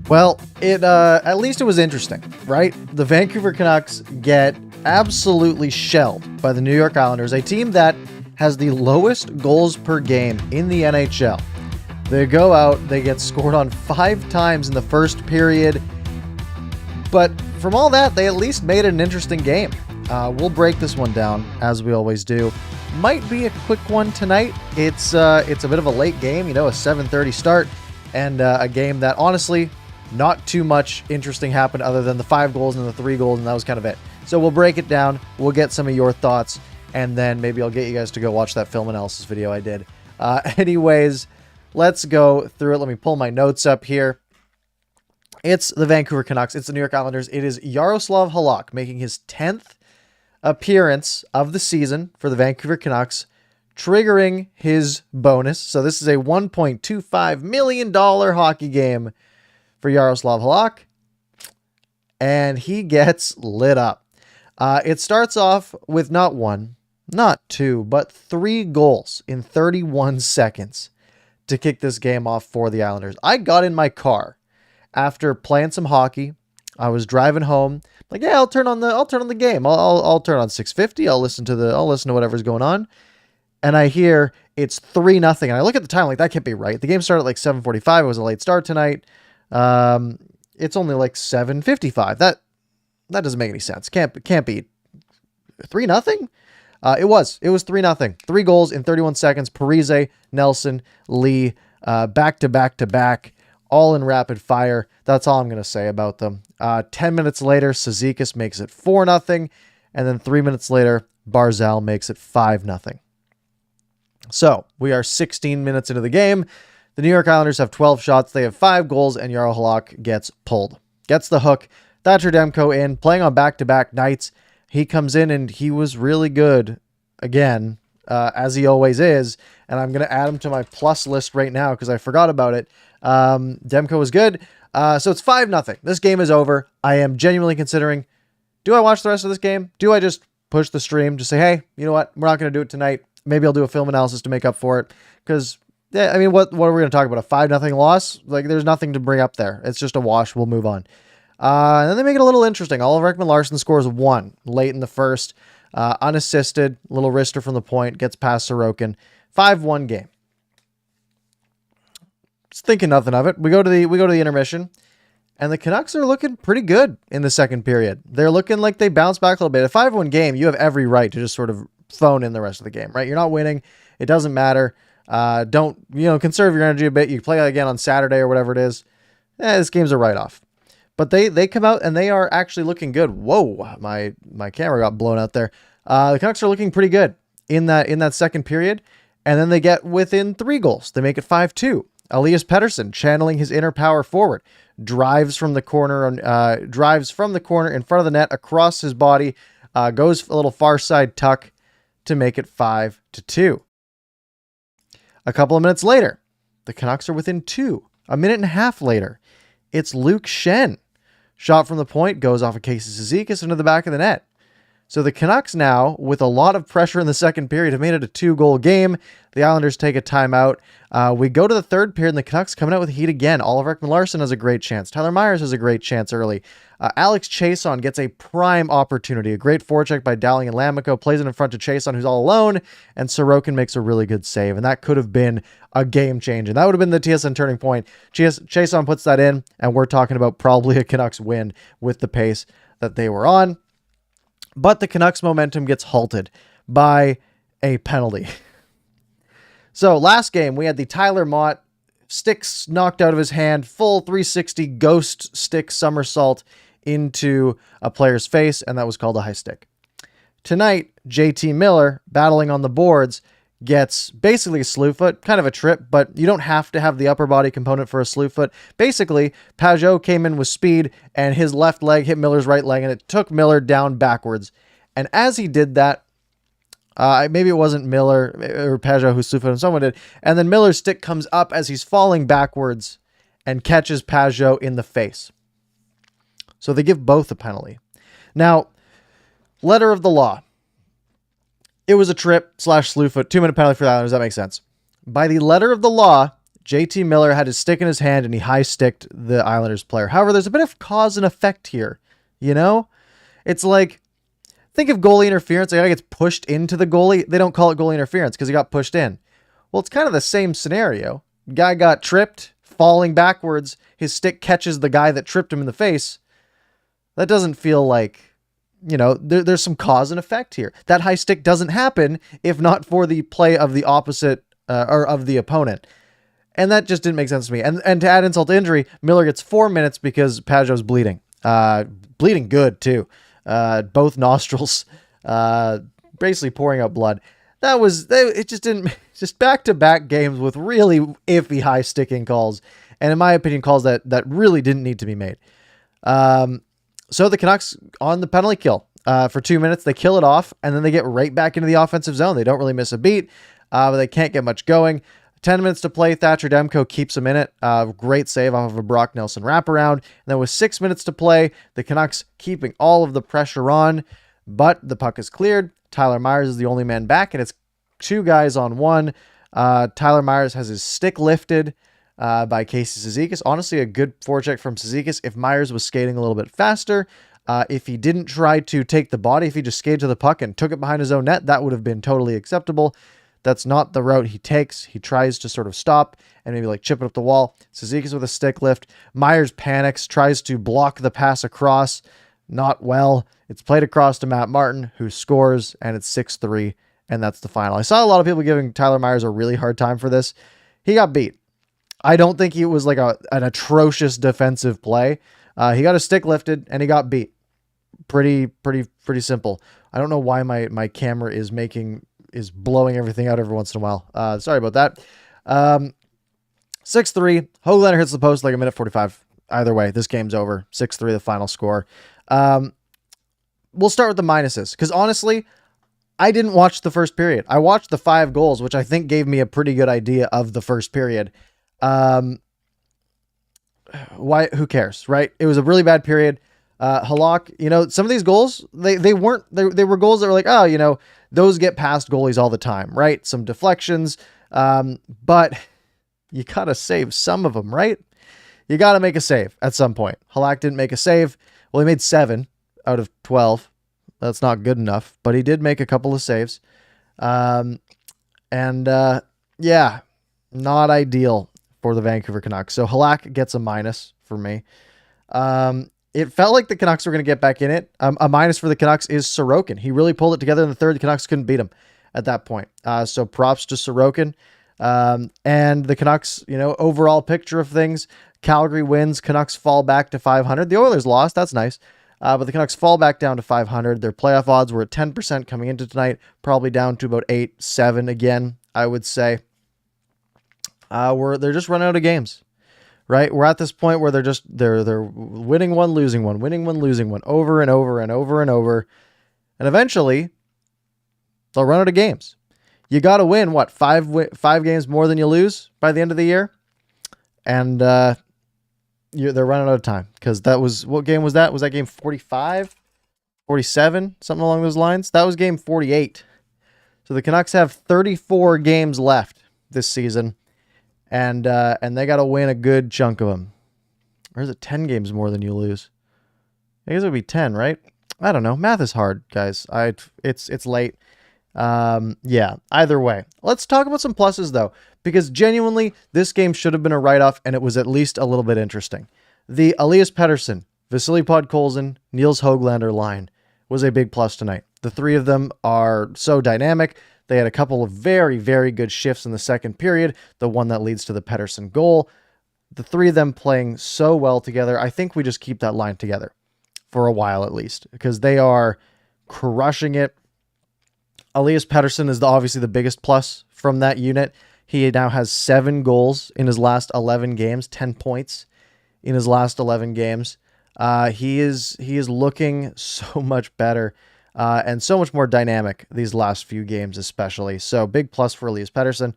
Well, at least it was interesting, right? The Vancouver Canucks get absolutely shelled by the New York Islanders, a team that has the lowest goals per game in the NHL. They go out, they get scored on 5 times in the first period, but from all that, they at least made it an interesting game. We'll break this one down, as we always do. Might be a quick one tonight. It's a bit of a late game, a 7:30 start, and a game that honestly, not too much interesting happened other than the 5 goals and the 3 goals, and that was kind of it. So we'll break it down. We'll get some of your thoughts, and then maybe I'll get you guys to go watch that film analysis video I did. Anyways, let's go through it. Let me pull my notes up here. It's the Vancouver Canucks. It's the New York Islanders. It is Jaroslav Halak making his 10th appearance of the season for the Vancouver Canucks, triggering his bonus. So this is a $1.25 million hockey game for Jaroslav Halak, and he gets lit up. It starts off with not 1, not 2, but 3 goals in 31 seconds to kick this game off for the Islanders. I got in my car after playing some hockey. I was driving home, like, yeah, I'll turn on the game. I'll turn on 650. I'll listen to whatever's going on. And I hear it's 3-0. And I look at the time, like, that can't be right. The game started at like 7:45. It was a late start tonight. It's only like 7:55. That doesn't make any sense. Can't be 3-0. It was 3-0. 3 goals in 31 seconds. Parise, Nelson, Lee, back to back, all in rapid fire. That's all I'm going to say about them. 10 minutes later, Cizikas makes it 4-0. And then 3 minutes later, Barzal makes it 5-0. So we are 16 minutes into the game. The New York Islanders have 12 shots. They have 5 goals, and Jaro Halak gets pulled. Gets the hook. Thatcher Demko in, playing on back-to-back nights. He comes in, and he was really good again, as he always is. And I'm going to add him to my plus list right now because I forgot about it. Demko was good. So it's 5-0. This game is over. I am genuinely considering, do I watch the rest of this game? Do I just push the stream? Just say, hey, you know what? We're not going to do it tonight. Maybe I'll do a film analysis to make up for it. Because, yeah, I mean, what are we going to talk about? A 5-0 loss? Like, there's nothing to bring up there. It's just a wash. We'll move on. And then they make it a little interesting. Oliver Ekman-Larsson scores 1 late in the first. Unassisted. Little wrister from the point. Gets past Sorokin. 5-1 game. Just thinking nothing of it. We go to the intermission. And the Canucks are looking pretty good in the second period. They're looking like they bounce back a little bit. A 5-1 game, you have every right to just sort of phone in the rest of the game, right? You're not winning. It doesn't matter. Don't, conserve your energy a bit. You play again on Saturday or whatever it is. This game's a write-off. But they come out and they are actually looking good. Whoa, my camera got blown out there. The Canucks are looking pretty good in that second period. And then they get within 3 goals. They make it 5-2. Elias Pettersson, channeling his inner power forward, drives from the corner in front of the net across his body, goes a little far side tuck to make it 5-2. A couple of minutes later, the Canucks are within 2. A minute and a half later, it's Luke Schenn. Shot from the point, goes off of Casey Cizikas into the back of the net. So the Canucks now, with a lot of pressure in the second period, have made it a 2-goal game. The Islanders take a timeout. We go to the third period, and the Canucks coming out with heat again. Oliver Ekman-Larsson has a great chance. Tyler Myers has a great chance early. Alex Chason gets a prime opportunity. A great forecheck by Dowling and Lamico. Plays it in front to Chason, who's all alone. And Sorokin makes a really good save. And that could have been a game changer. That would have been the TSN turning point. Chason puts that in, and we're talking about probably a Canucks win with the pace that they were on. But the Canucks' momentum gets halted by a penalty. So last game, we had the Tyler Mott sticks knocked out of his hand, full 360 ghost stick somersault into a player's face, and that was called a high stick. Tonight, JT Miller, battling on the boards, gets basically a slew foot, kind of a trip, but you don't have to have the upper body component for a slew foot. Basically, Pajot came in with speed, and his left leg hit Miller's right leg, and it took Miller down backwards. And as he did that, maybe it wasn't Miller or Pajot who slew footed him, someone did, and then Miller's stick comes up as he's falling backwards and catches Pajot in the face. So they give both a penalty. Now, letter of the law. It was a trip / slew foot, 2-minute penalty for the Islanders. That makes sense. By the letter of the law, JT Miller had his stick in his hand and he high-sticked the Islanders player. However, there's a bit of cause and effect here, you know? It's like, think of goalie interference. A guy gets pushed into the goalie. They don't call it goalie interference because he got pushed in. Well, it's kind of the same scenario. Guy got tripped, falling backwards. His stick catches the guy that tripped him in the face. That doesn't feel like, you know, there's some cause and effect here. That high stick doesn't happen if not for the play of the opposite or of the opponent. And that just didn't make sense to me. And to add insult to injury, Miller gets 4 minutes because Pajot's bleeding. Bleeding good, too. Both nostrils, basically pouring out blood. It just didn't, just back-to-back games with really iffy high sticking calls. And in my opinion, calls that really didn't need to be made. So the Canucks on the penalty kill for 2 minutes, they kill it off, and then they get right back into the offensive zone. They don't really miss a beat, but they can't get much going. 10 minutes to play, Thatcher Demko keeps them in it. Great save off of a Brock Nelson wraparound. And then with 6 minutes to play, the Canucks keeping all of the pressure on, but the puck is cleared. Tyler Myers is the only man back, and it's 2 guys on 1. Tyler Myers has his stick lifted by Casey Cizikas. Honestly, a good forecheck from Cizikas. If Myers was skating a little bit faster, if he didn't try to take the body, if he just skated to the puck and took it behind his own net, that would have been totally acceptable. That's not the route he takes. He tries to sort of stop and maybe like chip it up the wall. Cizikas with a stick lift. Myers panics, tries to block the pass across. Not well. It's played across to Matt Martin, who scores, and it's 6-3, and that's the final. I saw a lot of people giving Tyler Myers a really hard time for this. He got beat. I don't think it was like an atrocious defensive play. He got a stick lifted, and he got beat. Pretty simple. I don't know why my camera is blowing everything out every once in a while. Sorry about that. 6-3. Höglander hits the post like a minute 45. Either way, this game's over. 6-3, the final score. We'll start with the minuses, because honestly, I didn't watch the first period. I watched the 5 goals, which I think gave me a pretty good idea of the first period. Why? Who cares, right? It was a really bad period. Halak, you know, some of these goals, they were goals that were like, oh, you know, those get past goalies all the time, right? Some deflections, but you gotta save some of them, right? You gotta make a save at some point. Halak didn't make a save. Well, he made 7 out of 12. That's not good enough, but he did make a couple of saves. Yeah, not ideal for the Vancouver Canucks. So Halak gets a minus for me. It felt like the Canucks were going to get back in it. A minus for the Canucks is Sorokin. He really pulled it together in the third. The Canucks couldn't beat him at that point. So props to Sorokin. And the Canucks, you know, overall picture of things, Calgary wins. Canucks fall back to 500. The Oilers lost. That's nice. But the Canucks fall back down to 500. Their playoff odds were at 10% coming into tonight, probably down to about 8-7 again, I would say. They're just running out of games. Right? We're at this point where they're winning one, losing one, winning one, losing one, over and over and over and over. And eventually, they'll run out of games. You got to win, what, 5 games more than you lose by the end of the year? And they're running out of time. Because what game was that? Was that game 45? 47? Something along those lines? That was game 48. So the Canucks have 34 games left this season. And they got to win a good chunk of them. Or is it 10 games more than you lose? I guess it would be 10, right? I don't know. Math is hard, guys. It's late. Yeah, either way. Let's talk about some pluses, though, because genuinely, this game should have been a write-off, and it was at least a little bit interesting. The Elias Pettersson, Vasily Podkolzin, Niels Höglander line was a big plus tonight. The 3 of them are so dynamic. They had a couple of very, very good shifts in the second period, the one that leads to the Pettersson goal. The 3 of them playing so well together. I think we just keep that line together for a while at least, because they are crushing it. Elias Pettersson is obviously the biggest plus from that unit. He now has 7 goals in his last 11 games, 10 points in his last 11 games. He is looking so much better. And so much more dynamic these last few games, especially. So big plus for Elias Pettersson.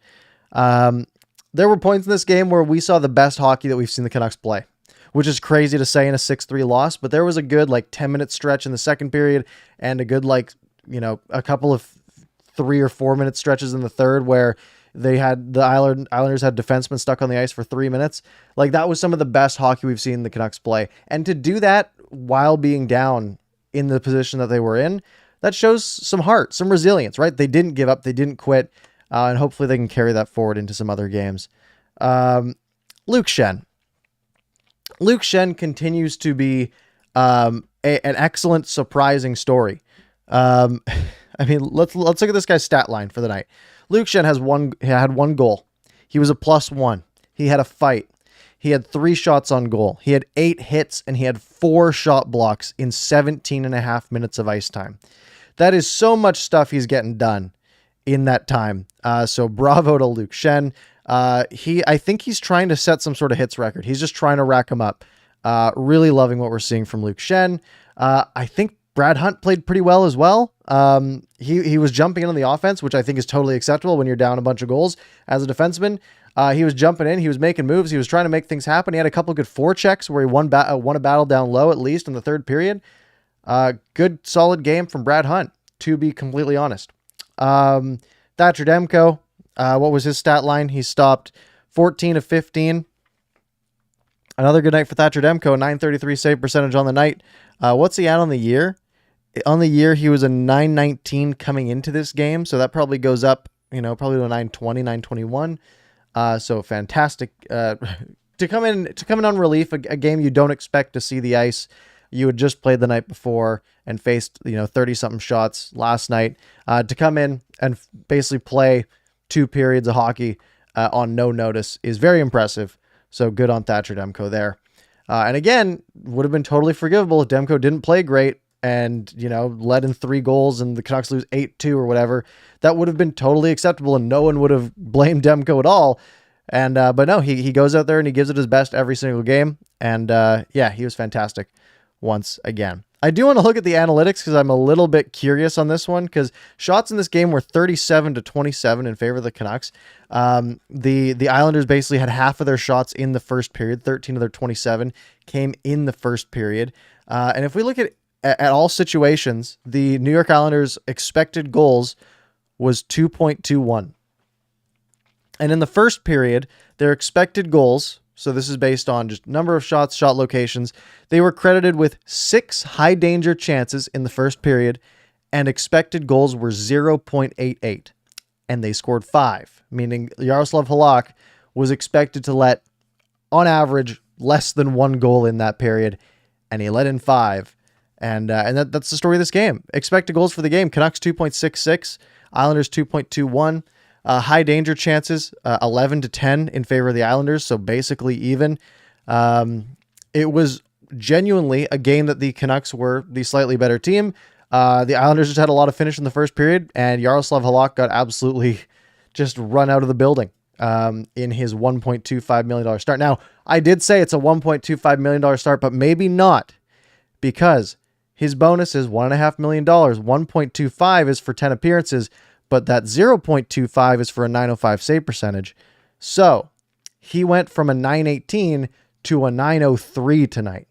There were points in this game where we saw the best hockey that we've seen the Canucks play, which is crazy to say in a 6-3 loss, but there was a good 10-minute stretch in the second period and a good a couple of 3 or 4 minute stretches in the third where They had the Islanders had defensemen stuck on the ice for 3 minutes. Like, that was some of the best hockey we've seen the Canucks play. And to do that while being down in the position that they were in, that shows some heart, some resilience, right? They didn't give up. They didn't quit. And hopefully they can carry that forward into some other games. Luke Schenn. Luke Schenn continues to be an excellent, surprising story. I mean, let's look at this guy's stat line for the night. Luke Schenn had one goal. He was a +1. He had a fight. He had 3 shots on goal. He had 8 hits, and he had 4 shot blocks in 17 and a half minutes of ice time. That is so much stuff he's getting done in that time. So bravo to Luke Schenn. I think he's trying to set some sort of hits record. He's just trying to rack them up. Really loving what we're seeing from Luke Schenn. I think Brad Hunt played pretty well as well. He was jumping in on the offense, which I think is totally acceptable when you're down a bunch of goals as a defenseman. He was jumping in. He was making moves. He was trying to make things happen. He had a couple of good forechecks where he won a battle down low, at least in the third period. Good, solid game from Brad Hunt, to be completely honest. Thatcher Demko, what was his stat line? He stopped 14 of 15. Another good night for Thatcher Demko, 933 save percentage on the night. What's he at on the year? On the year, he was a 919 coming into this game, so that probably goes up, probably to a 920, 921. So fantastic to come in on relief, a game you don't expect to see the ice. You had just played the night before and faced 30-something shots last night. To come in and basically play 2 periods of hockey on no notice is very impressive. So good on Thatcher Demko there. And again, would have been totally forgivable if Demko didn't play great and, led in 3 goals and the Canucks lose 8-2 or whatever. That would have been totally acceptable and no one would have blamed Demko at all. And, but no, he goes out there and he gives it his best every single game. And, he was fantastic once again. I do want to look at the analytics because I'm a little bit curious on this one, because shots in this game were 37-27 in favor of the Canucks. The Islanders basically had half of their shots in the first period. 13 of their 27 came in the first period. And if we look at all situations, the New York Islanders expected goals was 2.21. And in the first period, their expected goals, so this is based on just number of shots, shot locations, they were credited with 6 high danger chances in the first period, and expected goals were 0.88. And they scored 5, meaning Jaroslav Halak was expected to let, on average, less than 1 goal in that period, and he let in 5. And that's the story of this game. Expected goals for the game: Canucks 2.66, Islanders 2.21. High danger chances, 11-10 in favor of the Islanders, so basically even. It was genuinely a game that the Canucks were the slightly better team. The Islanders just had a lot of finish in the first period, and Jaroslav Halak got absolutely just run out of the building in his $1.25 million start. Now, I did say it's a $1.25 million start, but maybe not, because his bonus is $1.5 million. 1.25 is for 10 appearances, but that 0.25 is for a 905 save percentage. So he went from a 918 to a 903 tonight,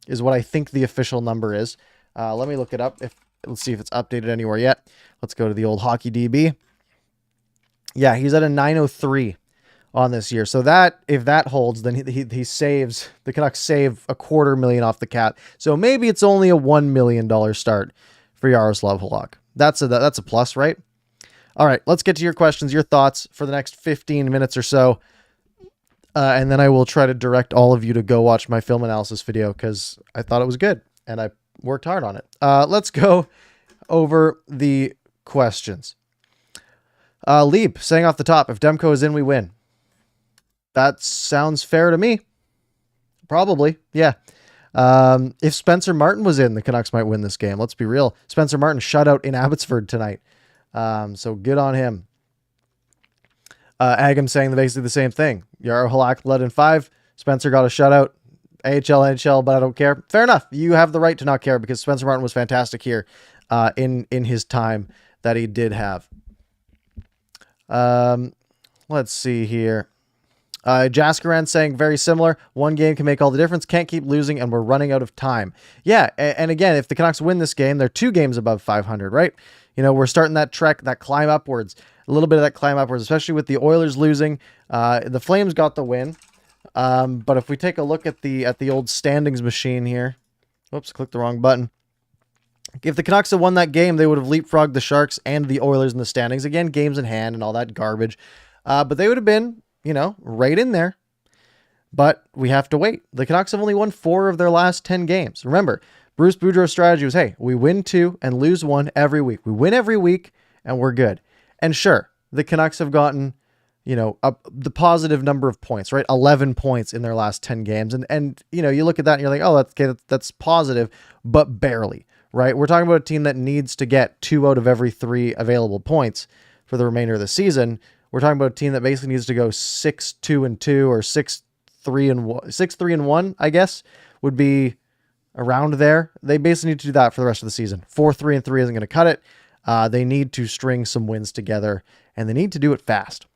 is what I think the official number is. Let me look it up. Let's see if it's updated anywhere yet. Let's go to the old Hockey DB. Yeah, he's at a 903 on this year. So that, if that holds, then he saves, the Canucks save $250,000 off the cap. So maybe it's only a $1 million start for Jaroslav Halak. That's a plus, right? All right, let's get to your questions, your thoughts for the next 15 minutes or so. And then I will try to direct all of you to go watch my film analysis video, because I thought it was good and I worked hard on it. Let's go over the questions. Leap saying off the top, if Demko is in, we win. That sounds fair to me. Probably, yeah. If Spencer Martin was in, the Canucks might win this game. Let's be real. Spencer Martin shutout in Abbotsford tonight. So good on him. Agam saying basically the same thing. Jaro Halak led in 5. Spencer got a shutout. AHL, NHL, but I don't care. Fair enough. You have the right to not care, because Spencer Martin was fantastic here in his time that he did have. Let's see here. Jaskaran saying very similar. One game can make all the difference. Can't keep losing, and we're running out of time. Yeah, and again, if the Canucks win this game, they're 2 games above 500, right? We're starting that trek, that climb upwards. A little bit of that climb upwards, especially with the Oilers losing. The Flames got the win. But if we take a look at the old standings machine here. Whoops, clicked the wrong button. If the Canucks had won that game, they would have leapfrogged the Sharks and the Oilers in the standings. Again, games in hand and all that garbage. But they would have been, right in there. But we have to wait. The Canucks have only won 4 of their last 10 games. Remember, Bruce Boudreau's strategy was, hey, we win 2 and lose 1 every week. We win every week and we're good. And sure, the Canucks have gotten, the positive number of points, right? 11 points in their last 10 games. And you look at that and you're like, oh, that's okay. That's positive, but barely, right? We're talking about a team that needs to get 2 out of every 3 available points for the remainder of the season. We're talking about a team that basically needs to go 6-2-2 or 6-3-1, I guess, would be around there. They basically need to do that for the rest of the season. 4-3-3 isn't going to cut it. They need to string some wins together, and they need to do it fast.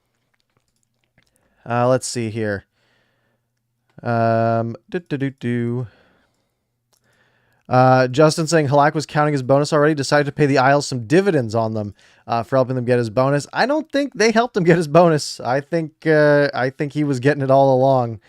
Let's see here. Justin saying Halak was counting his bonus already, decided to pay the Isles some dividends on them for helping them get his bonus. I don't think they helped him get his bonus. I think he was getting it all along.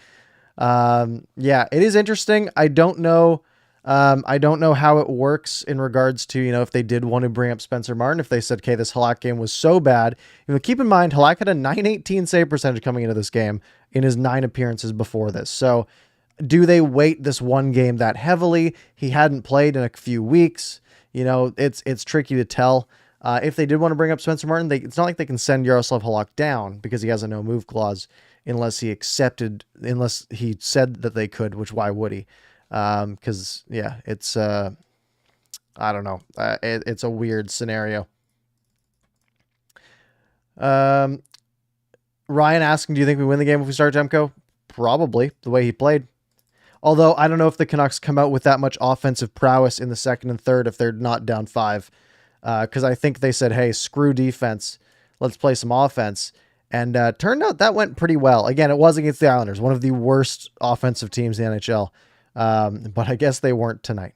Yeah, it is interesting. I don't know how it works in regards to, if they did want to bring up Spencer Martin, if they said, okay, this Halak game was so bad. Keep in mind, Halak had a .918 save percentage coming into this game in his 9 appearances before this. So do they weight this one game that heavily? He hadn't played in a few weeks. It's tricky to tell. If they did want to bring up Spencer Martin, it's not like they can send Jaroslav Halak down because he has a no move clause unless he said that they could, which why would he? Because yeah, it's I don't know. It's a weird scenario. Ryan asking, do you think we win the game if we start Demko? Probably, the way he played. Although I don't know if the Canucks come out with that much offensive prowess in the second and third if they're not down 5. Because I think they said, hey, screw defense. Let's play some offense. And turned out that went pretty well. Again, it was against the Islanders, one of the worst offensive teams in the NHL. But I guess they weren't tonight.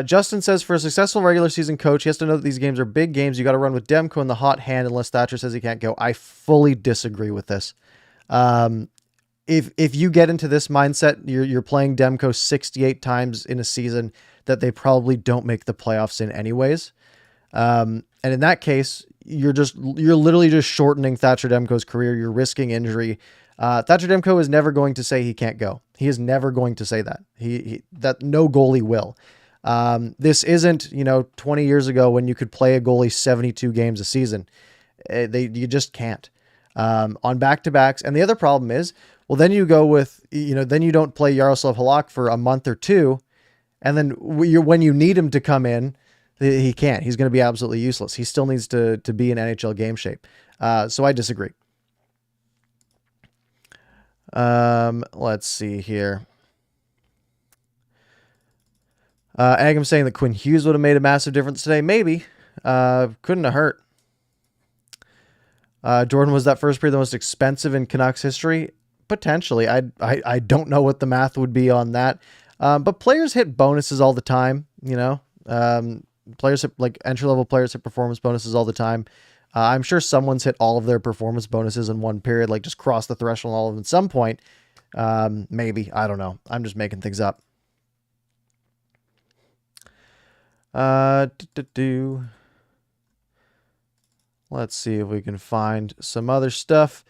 Justin says, for a successful regular season coach, he has to know that these games are big games. You got to run with Demko in the hot hand unless Thatcher says he can't go. I fully disagree with this. If you get into this mindset, you're playing Demko 68 times in a season that they probably don't make the playoffs in anyways. And in that case, you're literally just shortening Thatcher Demko's career. You're risking injury. Thatcher Demko is never going to say he can't go. He is never going to say that. That no goalie will. This isn't, 20 years ago when you could play a goalie 72 games a season. You just can't. On back-to-backs. And the other problem is, well, then you go with, then you don't play Jaroslav Halak for a month or 2. And then when you need him to come in, he can't. He's going to be absolutely useless. He still needs to be in NHL game shape. So I disagree. Let's see here. Agam saying that Quinn Hughes would have made a massive difference today. Maybe. Couldn't have hurt. Jordan, was that first period the most expensive in Canucks history? Potentially. I don't know what the math would be on that. But players hit bonuses all the time, players hit, like entry-level players hit performance bonuses all the time. I'm sure someone's hit all of their performance bonuses in one period, like just cross the threshold all of them at some point. Maybe. I don't know. I'm just making things up. Let's see if we can find some other stuff.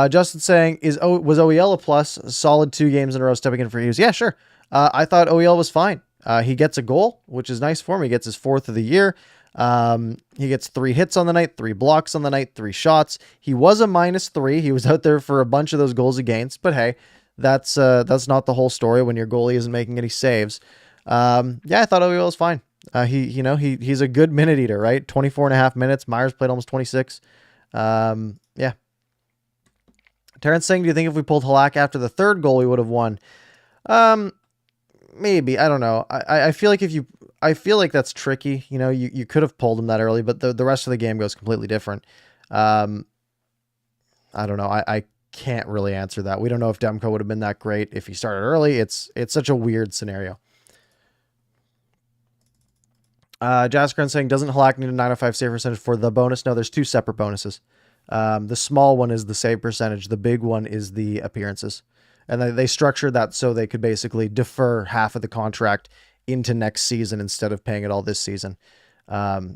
Justin saying, was OEL a plus? A solid 2 games in a row stepping in for Hughes. Yeah, sure. I thought OEL was fine. He gets a goal, which is nice for him. He gets his 4th of the year. He gets 3 hits on the night, 3 blocks on the night, 3 shots. He was a -3. He was out there for a bunch of those goals against, but hey, that's not the whole story when your goalie isn't making any saves. Yeah, I thought OEL was fine. He's a good minute eater, right? 24.5 minutes. Myers played almost 26. Yeah. Terrence saying, do you think if we pulled Halak after the 3rd goal, we would have won? Maybe. I don't know. I feel like I feel like that's tricky. You could have pulled him that early, but the rest of the game goes completely different. I don't know. I can't really answer that. We don't know if Demko would have been that great if he started early. It's such a weird scenario. Jaskran saying, doesn't Halak need a 905 save percentage for the bonus? No, there's two separate bonuses. The small one is the save percentage. The big one is the appearances. And they structured that so they could basically defer half of the contract into next season instead of paying it all this season,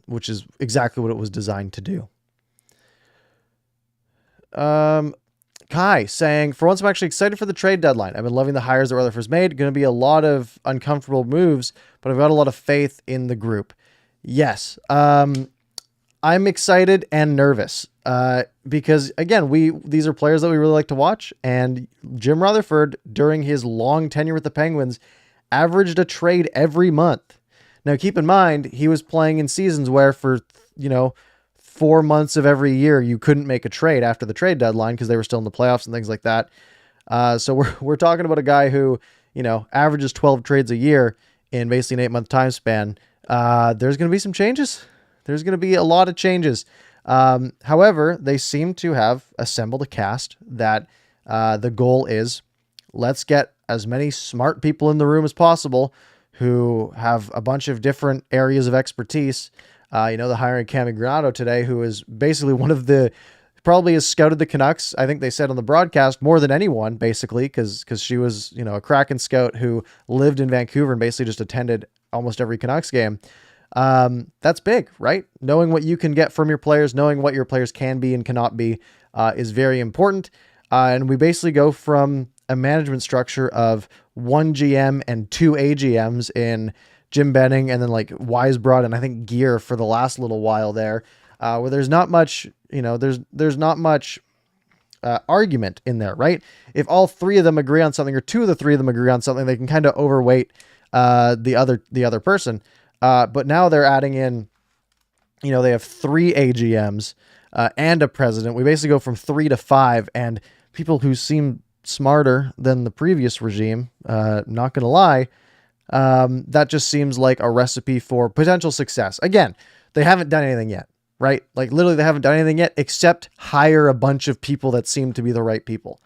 which is exactly what it was designed to do. Kai saying, for once I'm actually excited for the trade deadline. I've been loving the hires that Rutherford's made. Going to be a lot of uncomfortable moves, but I've got a lot of faith in the group. Yes. I'm excited and nervous because, again, these are players that we really like to watch. And Jim Rutherford, during his long tenure with the Penguins, averaged a trade every month. Now, keep in mind, he was playing in seasons where for, 4 months of every year, you couldn't make a trade after the trade deadline because they were still in the playoffs and things like that. So we're talking about a guy who, averages 12 trades a year in basically an 8-month time span. There's going to be some changes. There's going to be a lot of changes. However, they seem to have assembled a cast that the goal is, let's get as many smart people in the room as possible who have a bunch of different areas of expertise. The hiring Cami Granato today, who is basically probably has scouted the Canucks. I think they said on the broadcast more than anyone, basically, because she was, a Kraken scout who lived in Vancouver and basically just attended almost every Canucks game. That's big, right? Knowing what you can get from your players, knowing what your players can be and cannot be, is very important. And we basically go from a management structure of one GM and two AGMs in Jim Benning and then like Weisbrod and I think Gear for the last little while there, where there's not much, there's not much argument in there, right? If all three of them agree on something or two of the three of them agree on something, they can kind of overweight the other person. But now they're adding in, they have three AGMs and a president. We basically go from 3 to 5, and people who seem smarter than the previous regime, not going to lie, that just seems like a recipe for potential success. Again, they haven't done anything yet, right? Like literally they haven't done anything yet except hire a bunch of people that seem to be the right people.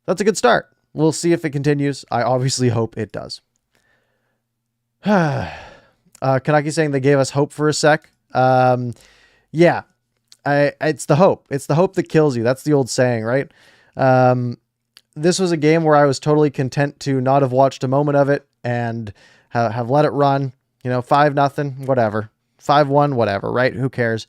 That's a good start. We'll see if it continues. I obviously hope it does. Kanaki saying they gave us hope for a sec. Yeah, it's the hope. It's the hope that kills you. That's the old saying, right? This was a game where I was totally content to not have watched a moment of it and have let it run, 5-0, whatever, 5-1, whatever, right? Who cares?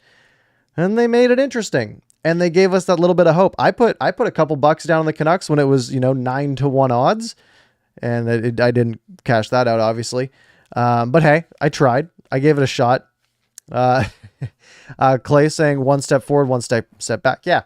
And they made it interesting and they gave us that little bit of hope. I put a couple bucks down on the Canucks when it was, 9-1 odds, and I didn't cash that out, obviously. But hey, I tried. I gave it a shot. Clay saying 1 step forward, 1 step back. Yeah.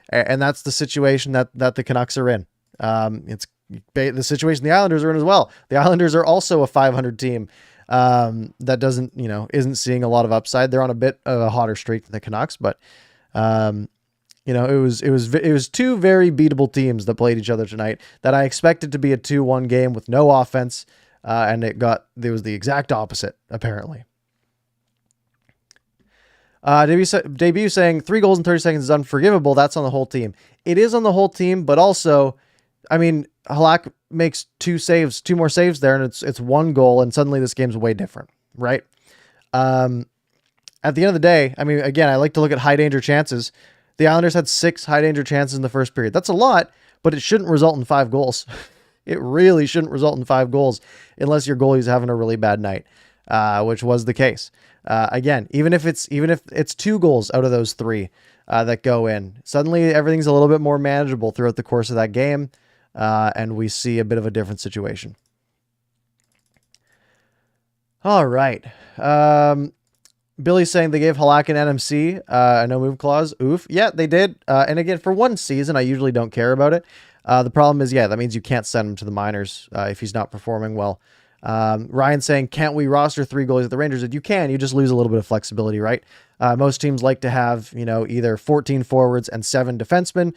And that's the situation that the Canucks are in. It's the situation the Islanders are in as well. The Islanders are also a 500 team that doesn't, isn't seeing a lot of upside. They're on a bit of a hotter streak than the Canucks, but it was two very beatable teams that played each other tonight that I expected to be a 2-1 game with no offense. And it was the exact opposite, apparently. Debut saying 3 goals in 30 seconds is unforgivable. That's on the whole team. It is on the whole team, but also, Halak makes 2 more saves there, and it's 1 goal, and suddenly this game's way different, right? At the end of the day, again, I like to look at high danger chances. The Islanders had 6 high danger chances in the first period. That's a lot, but it shouldn't result in 5 goals. It really shouldn't result in 5 goals unless your goalie's having a really bad night, which was the case. Again, even if it's 2 goals out of those 3 that go in, suddenly everything's a little bit more manageable throughout the course of that game, and we see a bit of a different situation. All right. Billy's saying they gave Halak an NMC, a no move clause. Oof. Yeah, they did. And again, for 1 season, I usually don't care about it. The problem is, that means you can't send him to the minors if he's not performing well. Ryan saying, can't we roster 3 goalies at the Rangers? You can, you just lose a little bit of flexibility, right? Most teams like to have, either 14 forwards and 7 defensemen.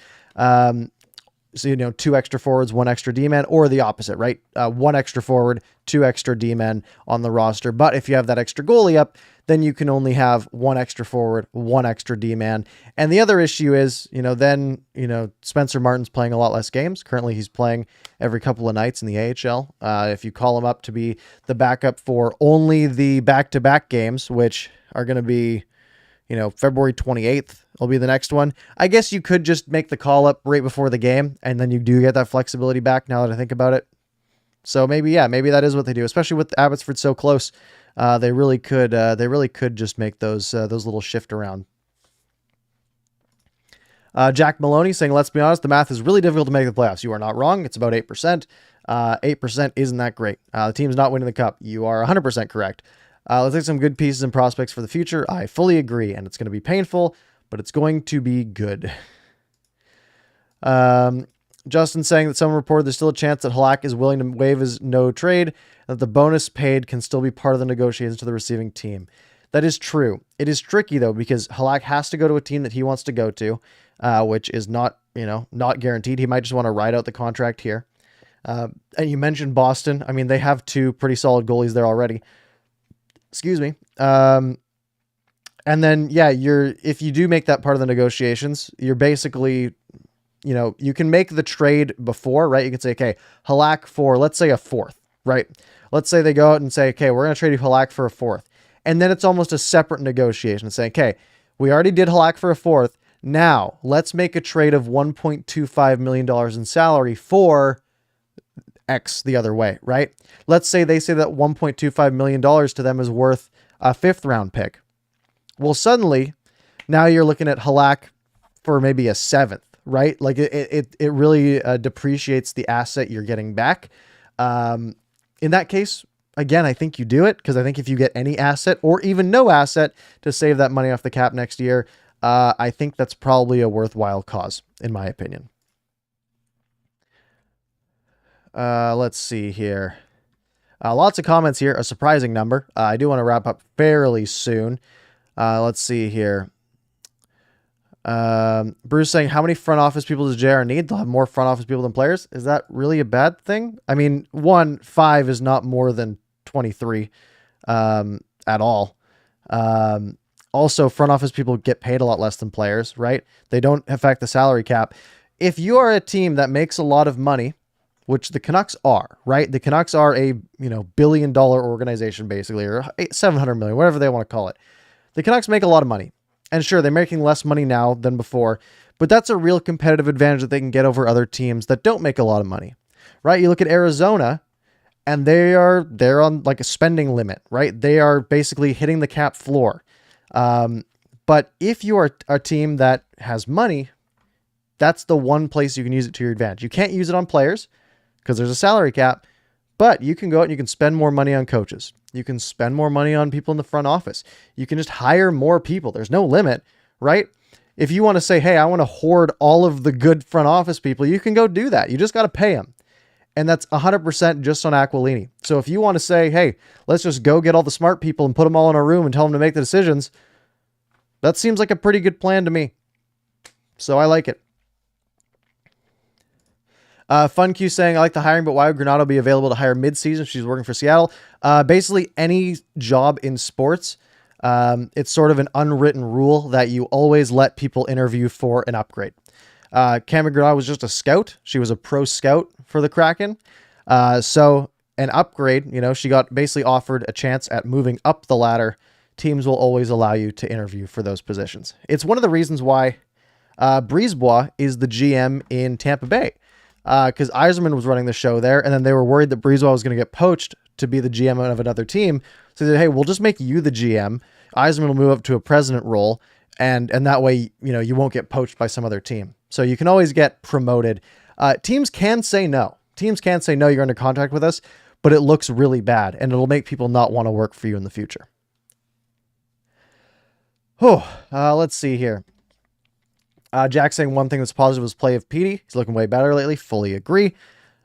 So, 2 extra forwards, 1 extra D-man, or the opposite, right? 1 extra forward, 2 extra D-men on the roster. But if you have that extra goalie up, then you can only have 1 extra forward, 1 extra D-man. And the other issue is, then Spencer Martin's playing a lot less games. Currently, he's playing every couple of nights in the AHL. If you call him up to be the backup for only the back-to-back games, which are going to be, February 28th will be the next one. I guess you could just make the call up right before the game, and then you do get that flexibility back now that I think about it. So maybe that is what they do, especially with Abbotsford so close. They really could just make those little shift around. Jack Maloney saying, let's be honest, the math is really difficult to make the playoffs. You are not wrong. It's about 8%. 8% isn't that great. The team's not winning the cup. You are 100% correct. Let's take some good pieces and prospects for the future. I fully agree, and it's going to be painful, but it's going to be good. Justin saying that someone reported there's still a chance that Halak is willing to waive his no trade, and that the bonus paid can still be part of the negotiations to the receiving team. That is true. It is tricky, though, because Halak has to go to a team that he wants to go to, which is not guaranteed. He might just want to ride out the contract here. And you mentioned Boston. I mean, they have 2 pretty solid goalies there already. Excuse me. And then, if you do make that part of the negotiations, you're basically, you can make the trade before, right? You can say, okay, Halak for, let's say, a 4th, right? Let's say they go out and say, okay, we're going to trade you Halak for a 4th. And then it's almost a separate negotiation saying, okay, we already did Halak for a 4th. Now let's make a trade of $1.25 million in salary for X the other way, right? Let's say they say that $1.25 million to them is worth a 5th round pick. Well, suddenly now you're looking at Halak for maybe a 7th, right? Like it really depreciates the asset you're getting back. In that case, again, I think you do it because I think if you get any asset or even no asset to save that money off the cap next year, I think that's probably a worthwhile cause, in my opinion. Let's see here. Lots of comments here, a surprising number. I do want to wrap up fairly soon. Let's see here. Bruce saying, how many front office people does JR need? They'll have more front office people than players. Is that really a bad thing? I mean, 5 is not more than 23 at all. Also, front office people get paid a lot less than players, right? They don't affect the salary cap. If you are a team that makes a lot of money, which the Canucks are, right? The Canucks are a, billion-dollar organization, basically, or 700 million, whatever they want to call it. The Canucks make a lot of money. And sure, they're making less money now than before, but that's a real competitive advantage that they can get over other teams that don't make a lot of money, right? You look at Arizona, and they're on like a spending limit, right? They are basically hitting the cap floor. But if you are a team that has money, that's the one place you can use it to your advantage. You can't use it on players because there's a salary cap, but you can go out and you can spend more money on coaches. You can spend more money on people in the front office. You can just hire more people. There's no limit, right? If you want to say, hey, I want to hoard all of the good front office people, you can go do that. You just got to pay them. And that's 100% just on Aquilini. So if you want to say, hey, let's just go get all the smart people and put them all in a room and tell them to make the decisions, that seems like a pretty good plan to me. So I like it. Fun Q saying, I like the hiring, but why would Granado be available to hire mid-season if she's working for Seattle? Basically, any job in sports, it's sort of an unwritten rule that you always let people interview for an upgrade. Cameron Granado was just a scout. She was a pro scout for the Kraken. So an upgrade, she got basically offered a chance at moving up the ladder. Teams will always allow you to interview for those positions. It's one of the reasons why Brisebois is the GM in Tampa Bay. Because Yzerman was running the show there, and then they were worried that Brisebois was going to get poached to be the GM of another team. So they said, hey, we'll just make you the GM. Yzerman will move up to a president role, and that way, you won't get poached by some other team. So you can always get promoted. Teams can say no. Teams can say, no, you're under contract with us, but it looks really bad, and it'll make people not want to work for you in the future. Let's see here. Jack saying one thing that's positive was play of Petey. He's looking way better lately. Fully agree.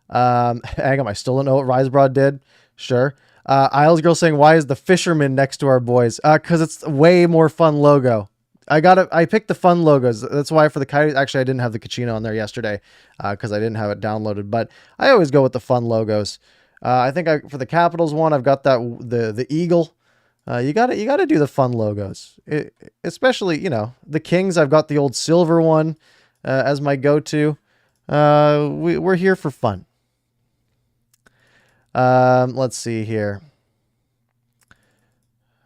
Hang on, I still don't know what Risebroad did. Sure. Isles Girl saying, why is the fisherman next to our boys? Because it's a way more fun logo. I picked the fun logos. That's why for the Coyotes, actually, I didn't have the Kachina on there yesterday because I didn't have it downloaded, but I always go with the fun logos. I think for the Capitals one, I've got that the eagle. You gotta do the fun logos, especially the Kings. I've got the old silver one as my go-to. We're here for fun. Let's see here.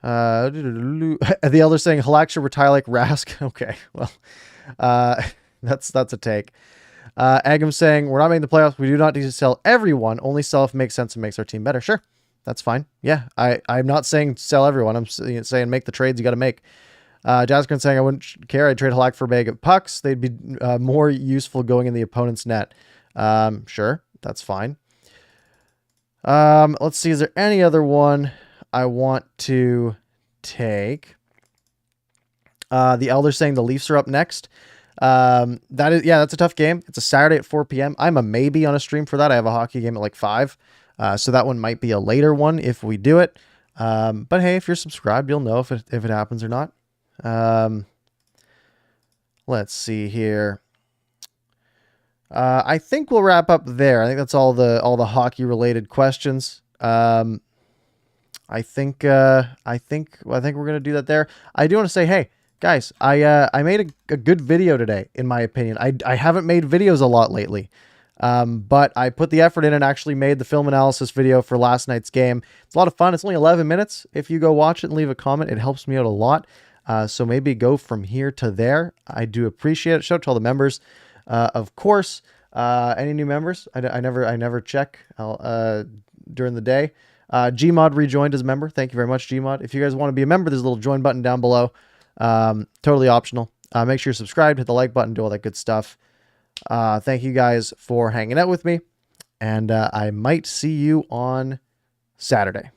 The Elder saying Halak should retire like Rask. Okay, well, that's a take. Agam saying we're not making the playoffs. We do not need to sell everyone. Only sell if it makes sense and makes our team better. Sure, that's fine. Yeah, I'm not saying sell everyone. I'm saying make the trades you got to make. Jaskrin saying I wouldn't care. I'd trade Halak for a bag of pucks. They'd be more useful going in the opponent's net. Sure, that's fine. Let's see. Is there any other one I want to take? The Elder saying the Leafs are up next. That's a tough game. It's a Saturday at 4 p.m. I'm a maybe on a stream for that. I have a hockey game at like 5. So that one might be a later one if we do it. But hey, if you're subscribed, you'll know if it happens or not. Let's see here. I think we'll wrap up there. I think that's all the hockey related questions. I think we're going to do that there. I do want to say, hey, guys, I made a good video today, in my opinion. I haven't made videos a lot lately, but I put the effort in and actually made the film analysis video for last night's game. It's a lot of fun. It's only 11 minutes. If you go watch it and leave a comment, it helps me out a lot. So maybe go from here to there. I do appreciate it. Shout out to all the members. Of course, any new members? I never check during the day. Gmod rejoined as a member. Thank you very much, Gmod. If you guys want to be a member, there's a little join button down below. Totally optional. Make sure you're subscribed, hit the like button, do all that good stuff. Thank you guys for hanging out with me, and I might see you on Saturday.